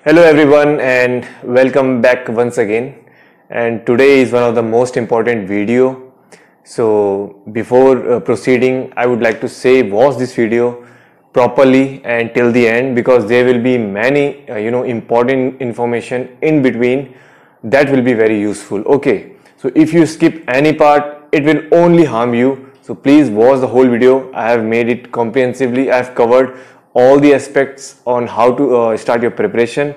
Hello everyone and welcome back once again, and today is one of the most important video. So before proceeding, I would like to say watch this video properly and till the end, because there will be many important information in between that will be very useful. Okay, so if you skip any part, it will only harm you. So please watch the whole video. I have made it comprehensively. I have covered all the aspects on how to start your preparation.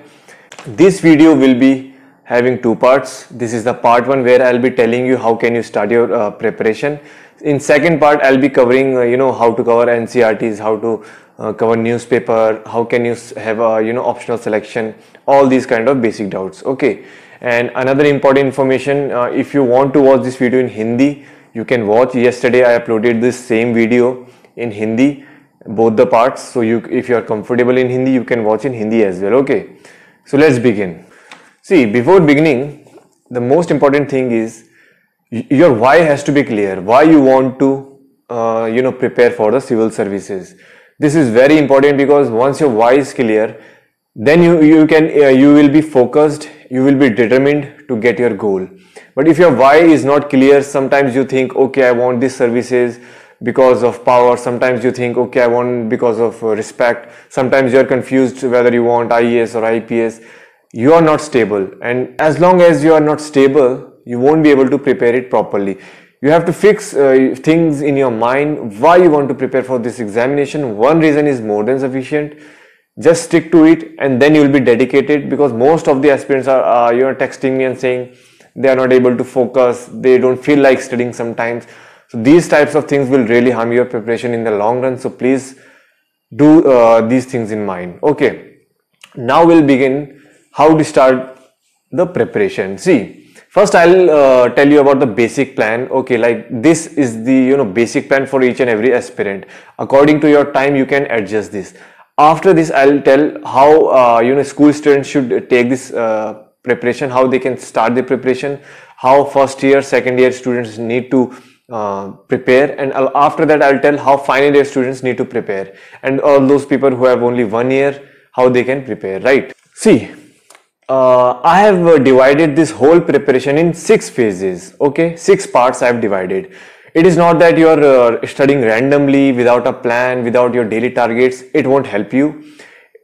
This video will be having two parts. This is the part one where I'll be telling you how can you start your preparation. In second part, I'll be covering how to cover NCERTs, how to cover newspaper, how can you have a optional selection, all these kind of basic doubts. Okay, and another important information, if you want to watch this video in Hindi, you can watch. Yesterday I uploaded this same video in Hindi, both the parts. So if you are comfortable in Hindi, you can watch in Hindi as well. Okay, so let's begin. See, before beginning, the most important thing is your why has to be clear. Why you want to prepare for the civil services. This is very important, because once your why is clear, then you will be focused, you will be determined to get your goal. But if your why is not clear, sometimes you think, okay, I want these services because of power. Sometimes you think, okay, I want because of respect. Sometimes you are confused whether you want IAS or IPS. You are not stable, and as long as you are not stable, you won't be able to prepare it properly. You have to fix things in your mind why you want to prepare for this examination. One reason is more than sufficient. Just stick to it, and then you will be dedicated, because most of the aspirants are texting me and saying they are not able to focus, they don't feel like studying sometimes. So these types of things will really harm your preparation in the long run. So please do these things in mind. Okay, now we'll begin how to start the preparation. See, first I'll tell you about the basic plan. Okay, like this is the basic plan for each and every aspirant. According to your time, you can adjust this. After this, I'll tell how school students should take this preparation, how they can start the preparation, how first year, second year students need to prepare, and after that I'll tell how final year students need to prepare, and all those people who have only 1 year, how they can prepare, right? See, I have divided this whole preparation in 6 phases. Okay, 6 parts I have divided. It is not that you are studying randomly without a plan, without your daily targets. It won't help you.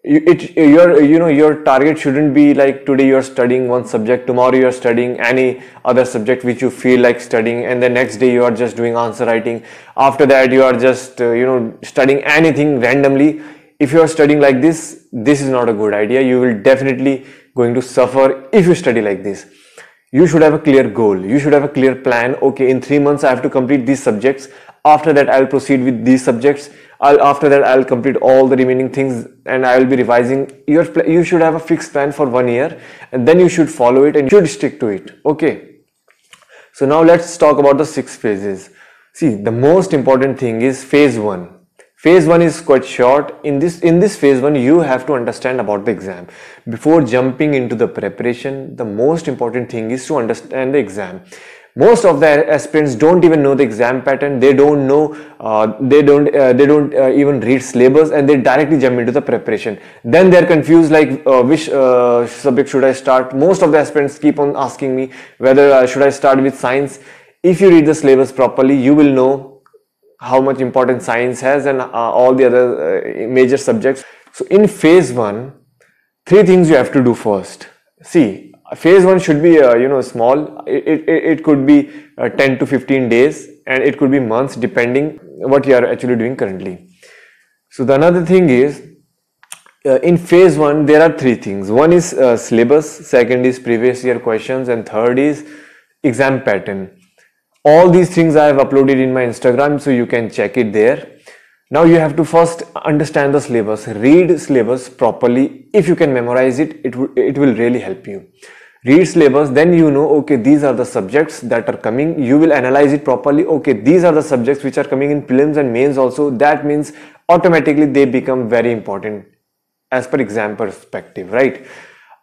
Your target shouldn't be like today you are studying one subject, tomorrow you are studying any other subject which you feel like studying, and the next day you are just doing answer writing. After that you are just studying anything randomly. If you are studying like this is not a good idea. You will definitely going to suffer if you study like this. You should have a clear goal. You should have a clear plan. Okay, in 3 months I have to complete these subjects. After that I'll proceed with these subjects. After that I'll complete all the remaining things, and I will be revising. You should have a fixed plan for 1 year, and then you should follow it and you should stick to it. Okay, so now let's talk about the 6 phases. See, the most important thing is phase 1. Phase 1 is quite short. In this phase 1, you have to understand about the exam. Before jumping into the preparation, the most important thing is to understand the exam. Most of the aspirants don't even know the exam pattern. They don't know, they don't even read syllabus, and they directly jump into the preparation. Then they're confused, like which subject should I start. Most of the aspirants keep on asking me whether should I start with science. If you read the syllabus properly, you will know how much importance science has, and all the other major subjects. So in phase 1, 3 things you have to do first. See, phase 1 should be small. It could be 10 to 15 days, and it could be months, depending what you are actually doing currently. So the another thing is, in phase 1 there are 3 things. One is syllabus, second is previous year questions, and third is exam pattern. All these things I have uploaded in my Instagram, so you can check it there. Now you have to first understand the syllabus. Read syllabus properly. If you can memorize it, it will really help you. Read syllabus, then you know, okay, these are the subjects that are coming. You will analyze it properly. Okay, these are the subjects which are coming in prelims and mains also. That means automatically they become very important as per exam perspective, right?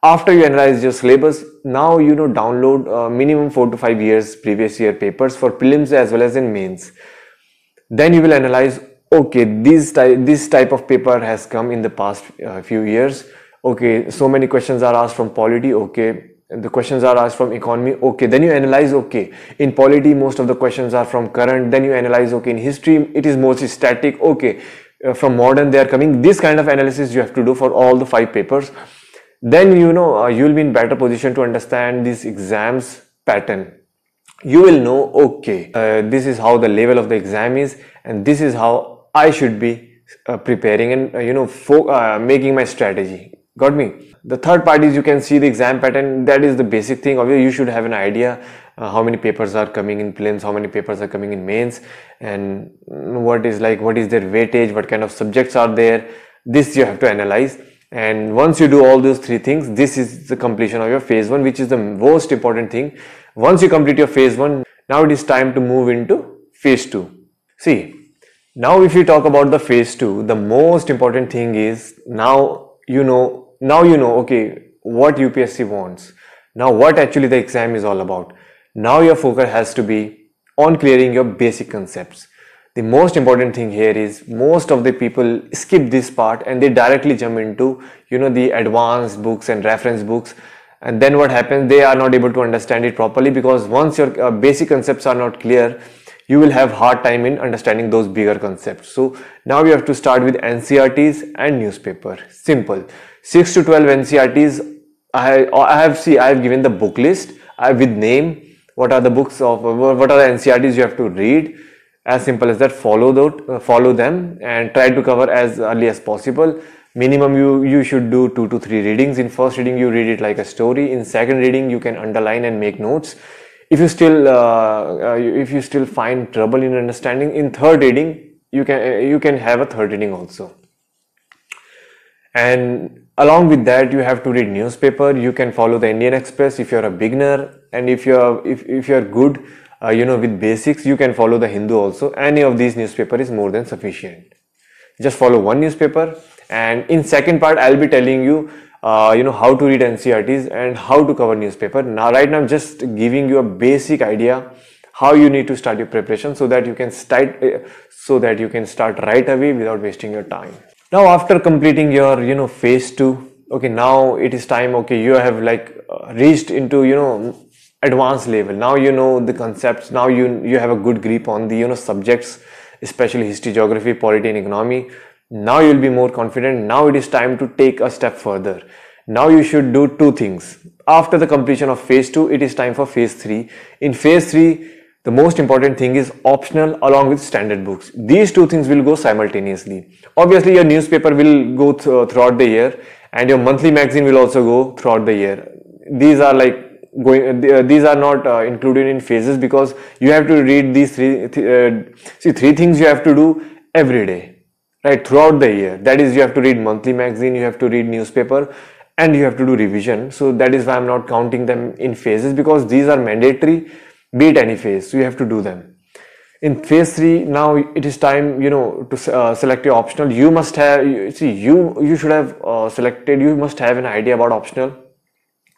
After you analyze your syllabus, now download minimum 4 to 5 years previous year papers for prelims as well as in mains. Then you will analyze, okay, this type of paper has come in the past few years. Okay, so many questions are asked from polity. Okay, the questions are asked from economy. Okay, then you analyze. Okay, in polity most of the questions are from current. Then you analyze. Okay, in history it is mostly static. Okay, from modern they are coming. This kind of analysis you have to do for all the 5 papers. Then you will be in better position to understand this exams pattern. You will know, okay, this is how the level of the exam is, and this is how I should be preparing and making my strategy. Got me? The third part is you can see the exam pattern. That is the basic thing. Obviously, you should have an idea how many papers are coming in prelims, how many papers are coming in mains, and what is their weightage, what kind of subjects are there. This you have to analyze. And once you do all those 3 things, this is the completion of your phase 1, which is the most important thing. Once you complete your phase 1, now it is time to move into phase 2. See, now if you talk about the phase 2, the most important thing is now you know, okay, what UPSC wants. Now what actually the exam is all about. Now your focus has to be on clearing your basic concepts. The most important thing here is most of the people skip this part and they directly jump into the advanced books and reference books, and then what happens, they are not able to understand it properly, because once your basic concepts are not clear, you will have hard time in understanding those bigger concepts. So now you have to start with NCERTs and newspaper. Simple. 6 to 12 NCERTs. I have given the book list with name. What are the books of what are the NCERTs you have to read. As simple as that. Follow them and try to cover as early as possible. Minimum you should do 2 to 3 readings. In first reading you read it like a story. In second reading you can underline and make notes. If you still find trouble in understanding, in third reading you can have a third reading also. And along with that you have to read newspaper. You can follow the Indian Express if you're a beginner, and if you're good with basics, you can follow the Hindu also. Any of these newspaper is more than sufficient. Just follow one newspaper, and in second part I'll be telling you how to read NCERTs and how to cover newspaper. Right now I'm just giving you a basic idea how you need to start your preparation, so that you can start right away without wasting your time. Now after completing your phase 2, okay, now it is time, okay, you have reached into advanced level. Now you know the concepts. Now you have a good grip on the subjects, especially history, geography, polity and economy. Now you'll be more confident. Now it is time to take a step further. Now you should do 2 things. After the completion of phase 2, it is time for phase 3. In phase 3, the most important thing is optional along with standard books. These 2 things will go simultaneously. Obviously your newspaper will go throughout the year, and your monthly magazine will also go throughout the year. These are these are not included in phases, because you have to read these 3 things you have to do every day, right, throughout the year. That is, you have to read monthly magazine, you have to read newspaper, and you have to do revision. So that is why I'm not counting them in phases, because these are mandatory, be it any phase, so you have to do them. In phase 3, now it is time to select your optional. You must have, you should have selected, you must have an idea about optional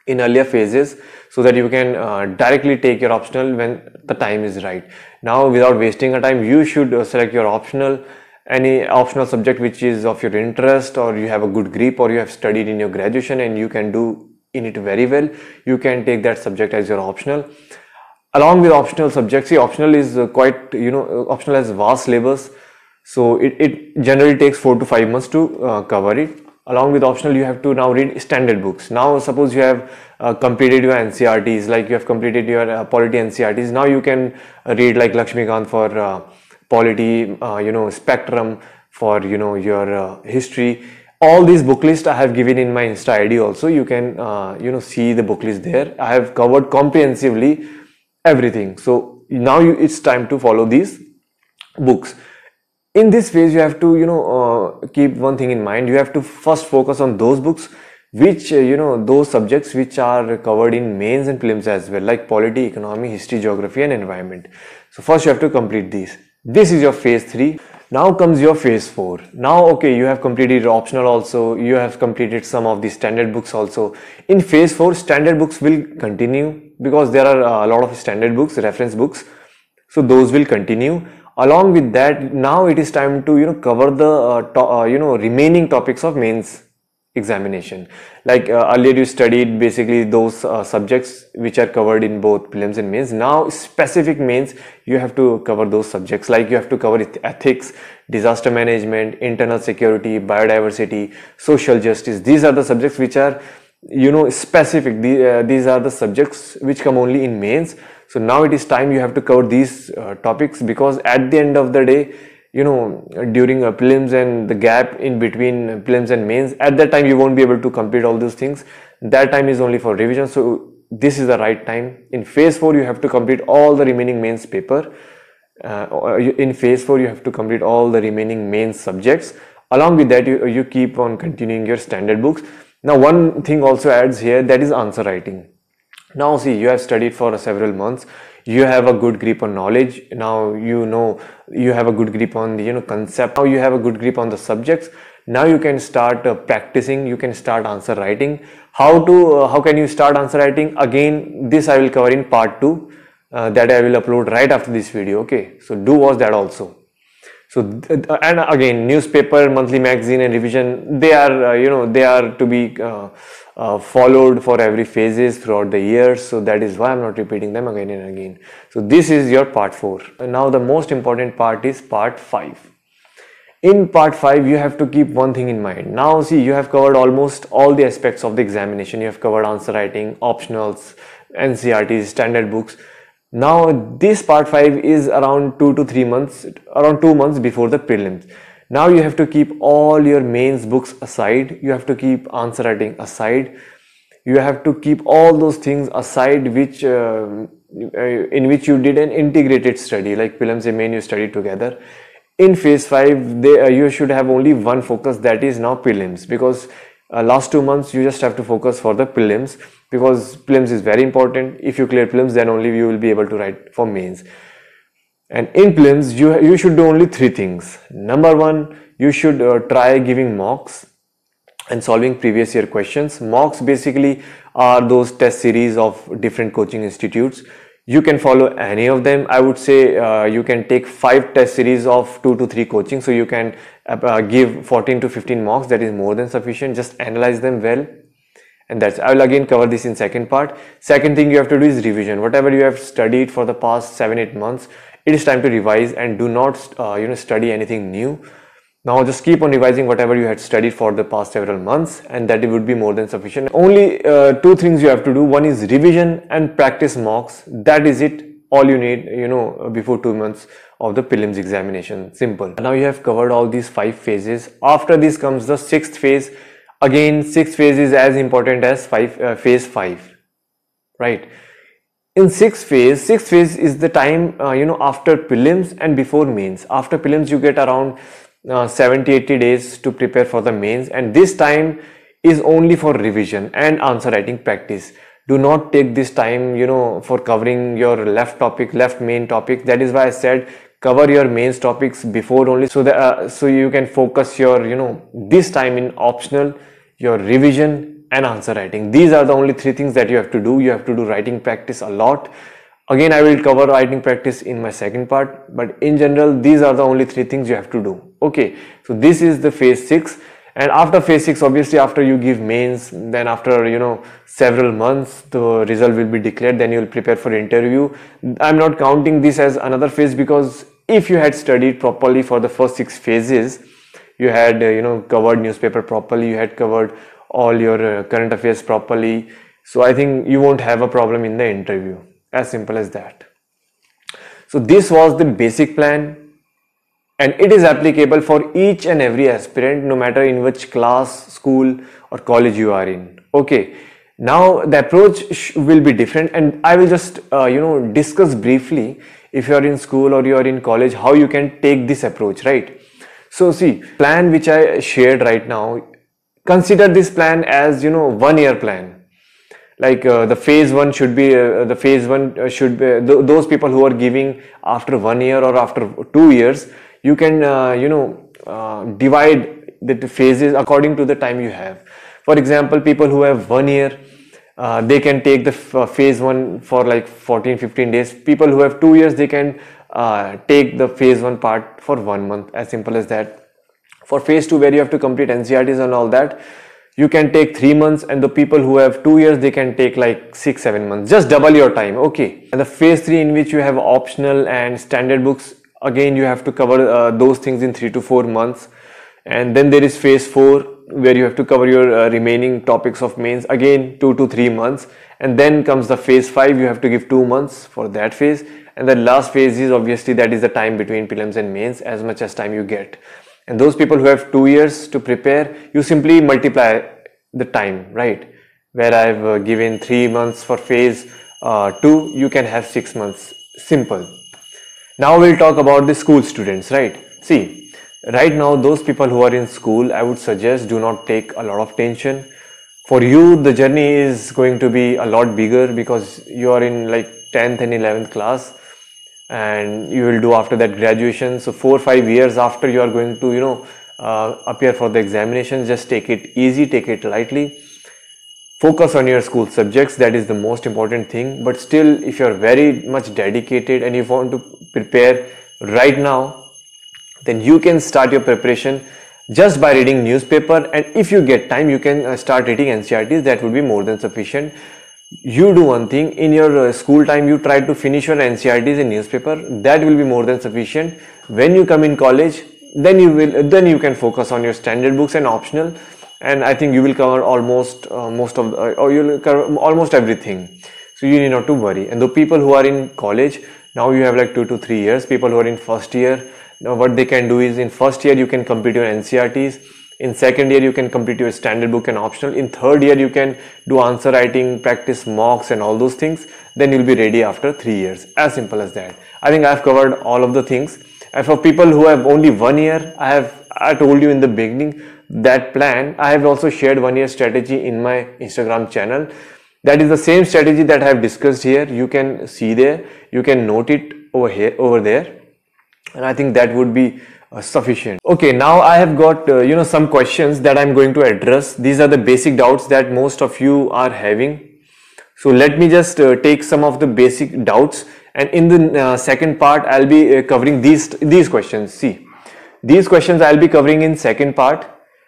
in earlier phases, so that you can directly take your optional when the time is right. Now without wasting a time, you should select your optional, any optional subject which is of your interest, or you have a good grip, or you have studied in your graduation and you can do in it very well. You can take that subject as your optional. Along with optional subjects, optional is optional has vast syllabus, so it generally takes 4 to 5 months to cover it. Along with optional, you have to now read standard books. Now suppose you have completed your NCERTs, like you have completed your polity NCERTs. Now you can read like Lakshmikant for polity, Spectrum for your history. All these book lists I have given in my Insta ID also. You can see the book list there. I have covered comprehensively everything. So now it's time to follow these books. In this phase, you have to keep one thing in mind. You have to first focus on those books which those subjects which are covered in mains and prelims as well, like polity, economy, history, geography and environment. So first you have to complete these. This is your phase 3. Now comes your phase 4. Now okay, you have completed your optional also, you have completed some of the standard books also. In phase 4, standard books will continue, because there are a lot of standard books, reference books, so those will continue. Along with that, now it is time to cover the remaining topics of mains examination. Like earlier you studied basically those subjects which are covered in both prelims and mains. Now specific mains you have to cover those subjects, like you have to cover ethics, disaster management, internal security, biodiversity, social justice. These are the subjects which are, you know, specific. These are the subjects which come only in mains. So now it is time you have to cover these topics, because at the end of the day, you know, during prelims and the gap in between prelims and mains, at that time you won't be able to complete all those things. That time is only for revision. So this is the right time. In phase 4 you have to complete all the remaining mains paper. In phase 4 you have to complete all the remaining mains subjects. Along with that, you keep on continuing your standard books. Now one thing also adds here, that is answer writing. Now see, you have studied for several months, you have a good grip on knowledge. Now you know, you have a good grip on the, you know, concept. Now you have a good grip on the subjects. Now you can start practicing, you can start answer writing. How can you start answer writing? Again, this I will cover in part 2 that I will upload right after this video. Okay, so do watch that also. So and again, newspaper, monthly magazine and revision, they are you know, they are to be followed for every phases throughout the years. So that is why I'm not repeating them again and again. So this is your part 4. And now the most important part is part 5. In part 5 you have to keep one thing in mind. Now see, you have covered almost all the aspects of the examination. You have covered answer writing, optionals, NCERTs, standard books. Now this part 5 is around 2 to 3 months, around 2 months before the prelims. Now you have to keep all your mains books aside, you have to keep answer writing aside, you have to keep all those things aside which in which you did an integrated study, like prelims and main you studied together. In phase 5 you should have only one focus, that is now prelims, because last 2 months you just have to focus for the prelims, because prelims is very important. If you clear prelims, then only you will be able to write for mains. And in prelims you should do only 3 things. Number 1, you should try giving mocks and solving previous year questions. Mocks basically are those test series of different coaching institutes. You can follow any of them. I would say you can take 5 test series of 2 to 3 coaching, so you can give 14 to 15 mocks. That is more than sufficient. Just analyze them well, and that's, I will again cover this in second part. Second thing you have to do is revision. Whatever you have studied for the past 7-8 months, it is time to revise, and do not you know, study anything new. Now just keep on revising whatever you had studied for the past several months, and that would be more than sufficient. Only 2 things you have to do. One is revision and practice mocks. That is it, all you need, you know, before 2 months of the prelims examination. Simple. Now you have covered all these 5 phases. After this comes the 6th phase. Again, 6th phase is as important as phase 5, right? In 6th phase is the time you know, after prelims and before mains. After prelims you get around 70-80 days to prepare for the mains, and this time is only for revision and answer writing practice. Do not take this time, you know, for covering your left main topic. That is why I said cover your mains topics before only, so that so you can focus your, you know, this time in optional, your revision and answer writing. These are the only 3 things that you have to do. You have to do writing practice a lot. Again, I will cover writing practice in my second part, but in general these are the only 3 things you have to do. Okay, so this is the phase 6. And after phase 6, obviously after you give mains, then after, you know, several months the result will be declared, then you will prepare for interview. I'm not counting this as another phase, because if you had studied properly for the first 6 phases, you had you know, covered newspaper properly, you had covered all your current affairs properly, so I think you won't have a problem in the interview. As simple as that. So this was the basic plan, and it is applicable for each and every aspirant, no matter in which class, school or college you are in. Okay, now the approach will be different, and I will just you know, discuss briefly, if you are in school or you are in college, how you can take this approach, right? So see, plan which I shared right now, consider this plan as, you know, 1-year plan. Like the phase 1 should be should be those people who are giving after 1 year or after 2 years. You can you know, divide the phases according to the time you have. For example, people who have 1 year, they can take the phase 1 for like 14-15 days. People who have 2 years, they can take the phase 1 part for 1 month. As simple as that. For phase 2, where you have to complete NCERTs and all that, you can take 3 months, and the people who have 2 years, they can take like 6-7 months. Just double your time. Okay. And the phase 3, in which you have optional and standard books, again you have to cover those things in 3 to 4 months. And then there is phase 4, where you have to cover your remaining topics of mains, again 2 to 3 months. And then comes the phase 5, you have to give 2 months for that phase. And the last phase is obviously, that is the time between prelims and mains, as much as time you get. And those people who have 2 years to prepare, you simply multiply the time, right? Where I've given 3 months for phase 2, you can have 6 months. Simple. Now we'll talk about the school students, right? See, right now those people who are in school, I would suggest, do not take a lot of tension. For you, the journey is going to be a lot bigger, because you are in like 10th and 11th class, and you will do after that graduation. So 4 or 5 years after you are going to appear for the examinations. Just take it easy, take it lightly, focus on your school subjects. That is the most important thing. But still, if you are very much dedicated and you want to prepare right now, then you can start your preparation just by reading newspaper. And if you get time, you can start reading NCERTs. That would be more than sufficient. You do one thing, in your school time, you try to finish your NCERTs in newspaper. That will be more than sufficient. When you come in college, then you can focus on your standard books and optional, and I think you will cover almost you'll cover almost everything. So you need not to worry. And the people who are in college, now you have like 2 to 3 years. People who are in first year, now what they can do is, in first year you can complete your NCERTs. In second year you can complete your standard book and optional. In third year you can do answer writing, practice mocks and all those things. Then you'll be ready after 3 years. As simple as that. I think I've covered all of the things. And for people who have only 1 year, I told you in the beginning that plan. I have also shared 1 year strategy in my Instagram channel. That is the same strategy that I have discussed here. You can see there, you can note it over there, and I think that would be sufficient. Okay, now I have got some questions that I'm going to address. These are the basic doubts that most of you are having. So let me just take some of the basic doubts, and in the second part I'll be covering these questions. See, these questions I'll be covering in second part,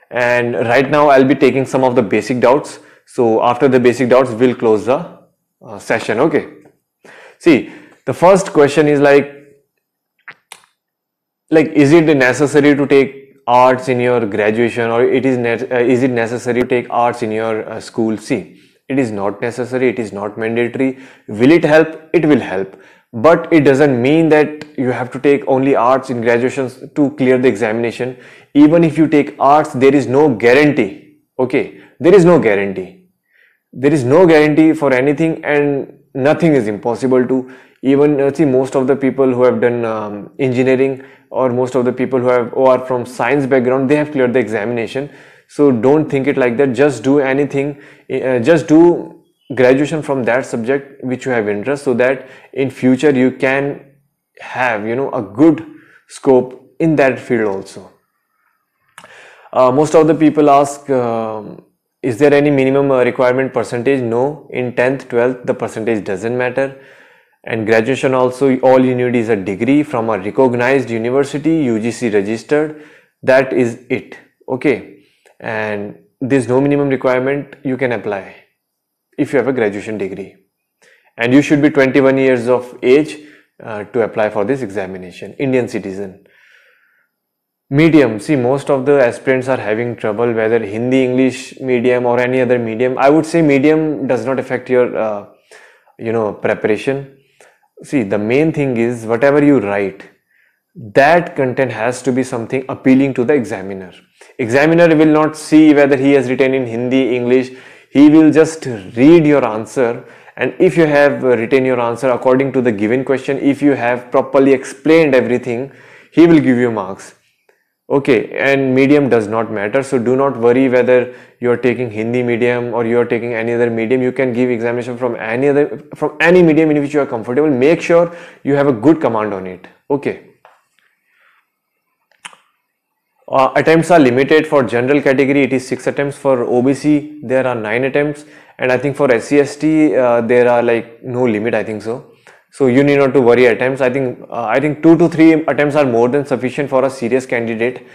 and right now I'll be taking some of the basic doubts. So after the basic doubts, we'll close the session. Okay. See, the first question is like is it necessary to take arts in your graduation, or is it necessary to take arts in your school? See, it is not necessary, it is not mandatory. Will it help? It will help, but it doesn't mean that you have to take only arts in graduations to clear the examination. Even if you take arts, there is no guarantee. Okay, there is no guarantee. There is no guarantee for anything, and nothing is impossible to. Even see, most of the people who have done engineering, or most of the people who are from science background, they have cleared the examination. So don't think it like that. Just do anything, just do graduation from that subject which you have interest, so that in future you can have a good scope in that field also. Most of the people ask, is there any minimum requirement percentage? No, in 10th 12th the percentage doesn't matter. And graduation also, all you need is a degree from a recognized university, UGC registered. That is it. Okay, and there's no minimum requirement. You can apply if you have a graduation degree, and you should be 21 years of age to apply for this examination. Indian citizen. Medium. See, most of the aspirants are having trouble whether Hindi, English medium or any other medium. I would say medium does not affect your preparation. See, the main thing is whatever you write, that content has to be something appealing to the examiner. Examiner will not see whether he has written in Hindi, English. He will just read your answer, and if you have written your answer according to the given question, if you have properly explained everything, he will give you marks. Okay, and medium does not matter. So do not worry whether you are taking Hindi medium or you are taking any other medium. You can give examination from any medium in which you are comfortable. Make sure you have a good command on it. Okay. Attempts are limited. For general category it is 6 attempts. For OBC there are 9 attempts, and I think for SC/ST there are like no limit, I think so. So you need not to worry attempts. I think 2 to 3 attempts are more than sufficient for a serious candidate.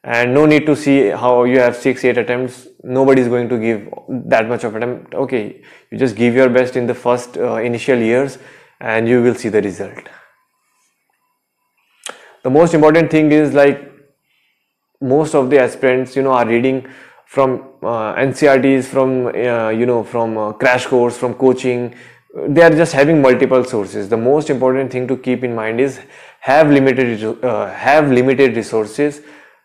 and no need to see how you have 6-8 attempts. Nobody is going to give that much of attempt. Okay, you just give your best in the first initial years and you will see the result. The most important thing is, like, most of the aspirants, are reading from NCRTs, from from crash course, from coaching. They are just having multiple sources. The most important thing to keep in mind is have limited resources.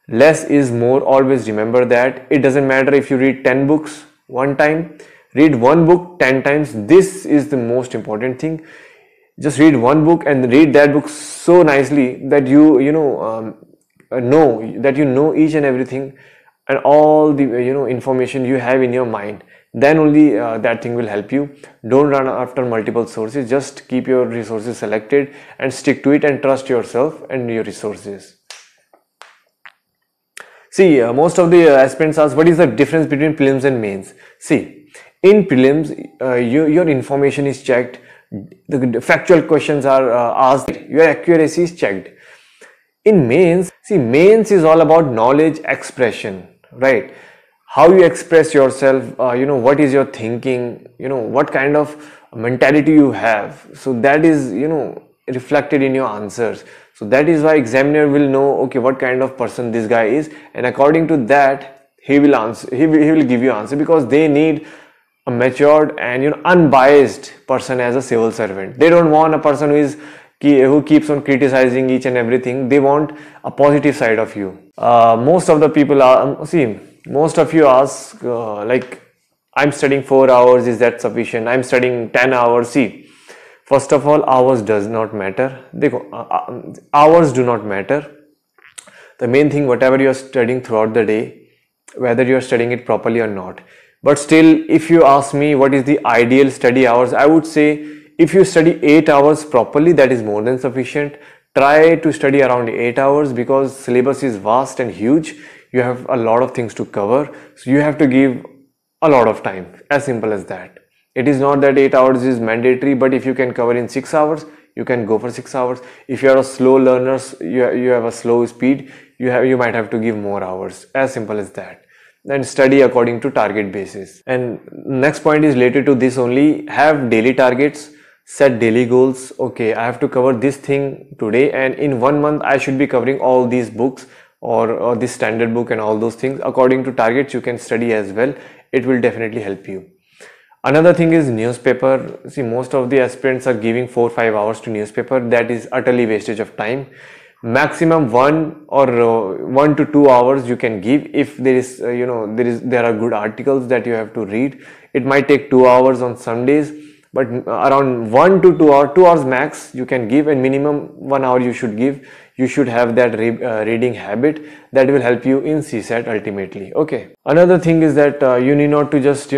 Less is more. Always remember that. It doesn't matter if you read 10 books one time, read one book 10 times. This is the most important thing. Just read one book and read that book so nicely that know each and everything and all the information you have in your mind. Then only that thing will help you. Don't run after multiple sources. Just keep your resources selected and stick to it, and trust yourself and your resources. See, most of the aspirants ask, what is the difference between prelims and mains? See, in prelims, your information is checked, the factual questions are asked, your accuracy is checked. In mains, see, mains is all about knowledge expression, right? How you express yourself, what is your thinking, what kind of mentality you have. So that is, reflected in your answers. So that is why examiner will know, okay, what kind of person this guy is, and according to that he will answer. He will give you answer, because they need a matured and unbiased person as a civil servant. They don't want a person who keeps on criticizing each and everything. They want a positive side of you. Most of the people are, most of you ask, like, I'm studying 4 hours, is that sufficient? I'm studying 10 hours. See, first of all, hours does not matter. Hours do not matter. The main thing, whatever you are studying throughout the day, whether you are studying it properly or not. But still, if you ask me what is the ideal study hours, I would say if you study 8 hours properly, that is more than sufficient. Try to study around 8 hours, because syllabus is vast and huge. You have a lot of things to cover. So you have to give a lot of time. As simple as that. It is not that 8 hours is mandatory, but if you can cover in 6 hours, you can go for 6 hours. If you are a slow learner, you have a slow speed, you might have to give more hours. As simple as that. And study according to target basis. And next point is related to this only. Have daily targets, set daily goals. Okay, I have to cover this thing today, and in 1 month I should be covering all these books or this standard book and all those things. According to targets, you can study as well. It will definitely help you. Another thing is newspaper. See, most of the aspirants are giving 4-5 hours to newspaper. That is utterly wastage of time. Maximum 1 to 2 hours you can give if there is there are good articles that you have to read. It might take 2 hours on some days, but around 1 to 2 hours, 2 hours max you can give, and minimum 1 hour you should give. You should have that reading habit. That will help you in CSAT ultimately. Okay. Another thing is that you need not to just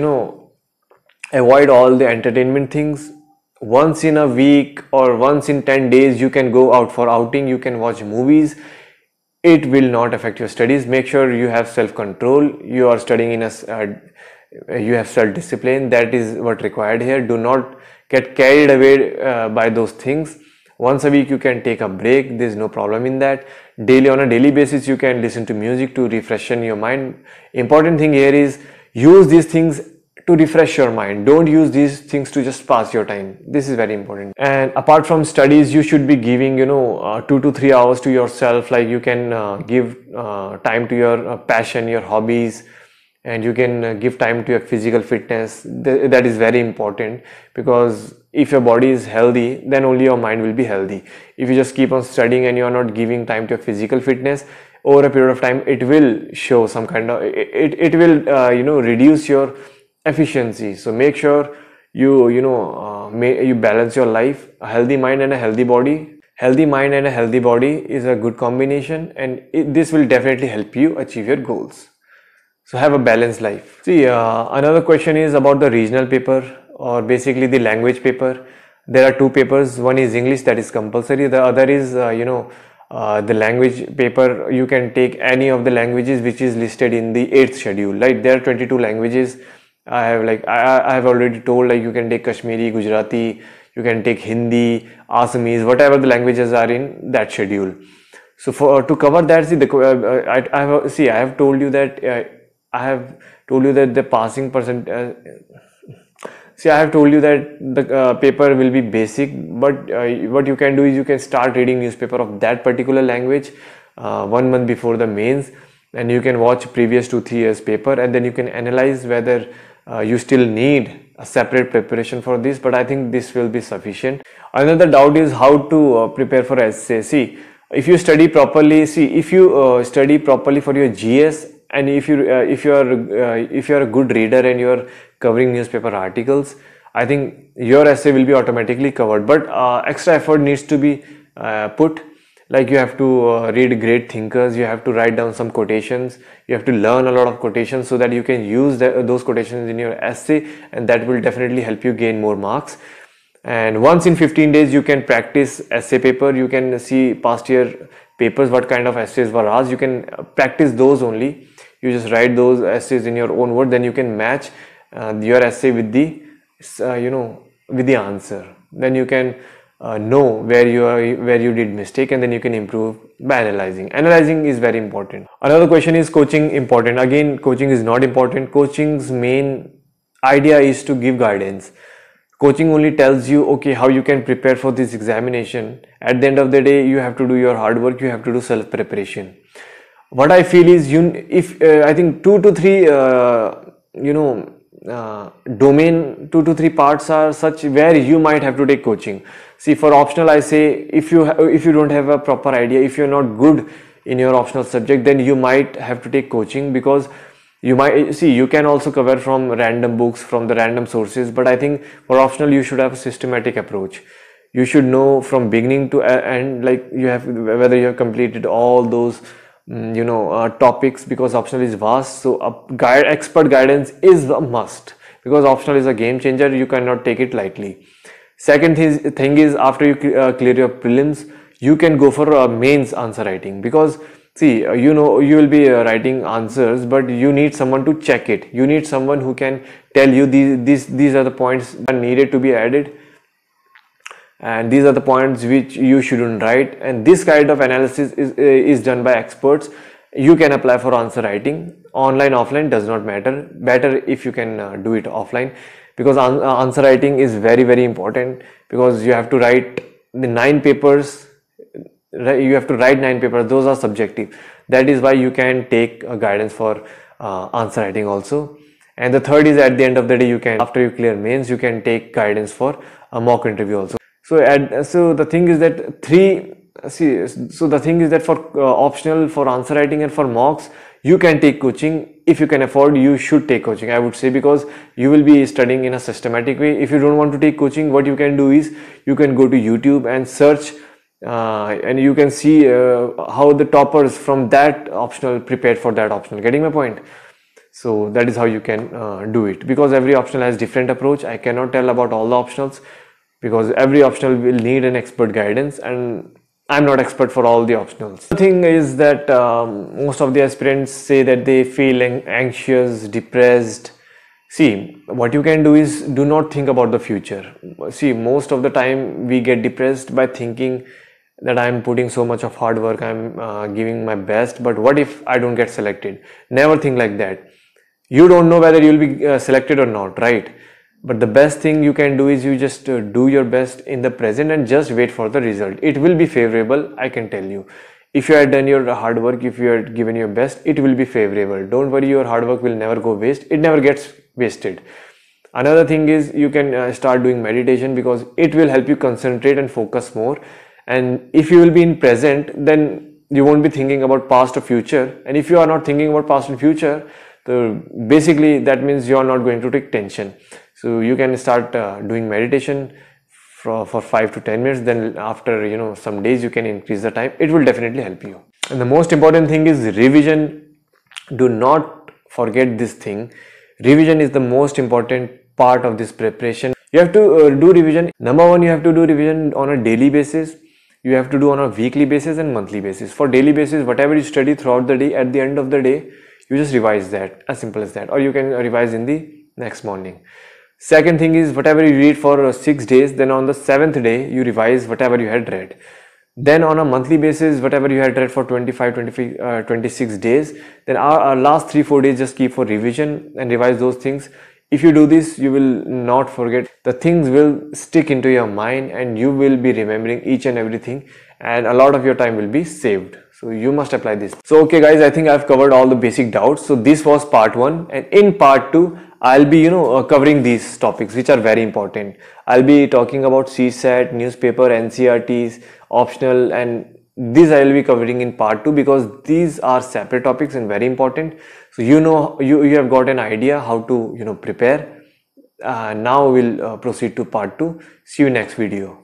avoid all the entertainment things. Once in a week or once in 10 days you can go out for outing, you can watch movies. It will not affect your studies. Make sure you have self-control. You are studying in you have self-discipline. That is what required here. Do not get carried away by those things. Once a week you can take a break. There is no problem in that. On a daily basis you can listen to music to refreshen your mind. Important thing here is use these things to refresh your mind. Don't use these things to just pass your time. This is very important. And apart from studies, you should be giving 2 to 3 hours to yourself. Like, you can give time to your passion, your hobbies, and you can give time to your physical fitness. That is very important, because if your body is healthy, then only your mind will be healthy. If you just keep on studying and you are not giving time to your physical fitness, over a period of time it will show some kind of it will reduce your efficiency. So make sure you balance your life. A healthy mind and a healthy body. Healthy mind and a healthy body is a good combination, and this will definitely help you achieve your goals. So have a balanced life. See, another question is about the regional paper, or basically the language paper. There are 2 papers. One is English, that is compulsory. The other is the language paper. You can take any of the languages which is listed in the 8th schedule. Like, there are 22 languages. I have already told, like, you can take Kashmiri, Gujarati, you can take Hindi, Assamese, whatever the languages are in that schedule. So for to cover that, see I have told you that the passing percent. See, I have told you that the paper will be basic, but what you can do is you can start reading newspaper of that particular language 1 month before the mains, and you can watch previous 2-3 years paper, and then you can analyze whether you still need a separate preparation for this. But I think this will be sufficient. Another doubt is how to prepare for essay. See, if you study properly, if you study properly for your GS, and if you are a good reader and you are covering newspaper articles, I think your essay will be automatically covered. But extra effort needs to be put. Like you have to read great thinkers, you have to write down some quotations, you have to learn a lot of quotations so that you can use those quotations in your essay, and that will definitely help you gain more marks. And once in 15 days you can practice essay paper. You can see past year papers, what kind of essays were asked. You can practice those only. You just write those essays in your own word, then you can match your essay with the with the answer. Then you can know where you did mistake, and then you can improve by analyzing is very important. Another question is coaching important? Again, coaching is not important. Coaching's main idea is to give guidance. Coaching only tells you, okay, how you can prepare for this examination. At the end of the day, you have to do your hard work, you have to do self preparation. What I feel is, I think 2 to 3 domain, 2 to 3 parts are such where you might have to take coaching. See, for optional, I say if you don't have a proper idea, if you're not good in your optional subject, then you might have to take coaching, because you can also cover from random books, from the random sources. But I think for optional you should have a systematic approach. You should know from beginning to end, like whether you have completed all those topics, because optional is vast. So expert guidance is a must, because optional is a game changer. You cannot take it lightly. Second thing is, after you clear your prelims, you can go for mains answer writing, because see, you will be writing answers, but you need someone to check it. You need someone who can tell you these are the points that are needed to be added, and these are the points which you shouldn't write. And this kind of analysis is done by experts. You can apply for answer writing. Online, offline does not matter. Better if you can do it offline, because answer writing is very, very important, because you have to write the 9 papers. You have to write 9 papers. Those are subjective. That is why you can take guidance for answer writing also. And the third is, at the end of the day, after you clear mains, you can take guidance for a mock interview also. So the thing is that for optional, for answer writing and for mocks, you can take coaching. If you can afford, you should take coaching, I would say, because you will be studying in a systematic way. If you don't want to take coaching, what you can do is you can go to YouTube and search, and you can see how the toppers from that optional prepared for that optional. Getting my point? So that is how you can do it, because every optional has different approach. I cannot tell about all the optionals, because every optional will need an expert guidance, and I'm not expert for all the optionals. The thing is that most of the aspirants say that they feel anxious, depressed. See, what you can do is, do not think about the future. See, most of the time we get depressed by thinking that I'm putting so much of hard work, I'm giving my best, but what if I don't get selected? Never think like that. You don't know whether you'll be selected or not, right? But the best thing you can do is you just do your best in the present and just wait for the result. It will be favorable, I can tell you. If you had done your hard work, if you had given your best, it will be favorable. Don't worry, your hard work will never go waste. It never gets wasted. Another thing is, you can start doing meditation, because it will help you concentrate and focus more. And if you will be in present, then you won't be thinking about past or future. And if you are not thinking about past and future, so basically that means you are not going to take tension. So you can start doing meditation for 5 to 10 minutes. Then after some days, you can increase the time. It will definitely help you. And the most important thing is revision. Do not forget this thing. Revision is the most important part of this preparation. You have to do revision. Number one, you have to do revision on a daily basis. You have to do on a weekly basis and monthly basis. For daily basis, whatever you study throughout the day, at the end of the day, you just revise that, as simple as that. Or you can revise in the next morning. Second thing is, whatever you read for 6 days, then on the 7th day, you revise whatever you had read. Then on a monthly basis, whatever you had read for 25, 26 days, then our last 3-4 days just keep for revision and revise those things. If you do this, you will not forget. The things will stick into your mind and you will be remembering each and everything, and a lot of your time will be saved. So you must apply this. So okay guys, I think I've covered all the basic doubts. So this was part 1, and in part 2 I'll be covering these topics which are very important. I'll be talking about CSAT, newspaper, NCRTs, optional, and these I will be covering in part 2 because these are separate topics and very important. So you have got an idea how to prepare. Now we'll proceed to part 2. See you next video.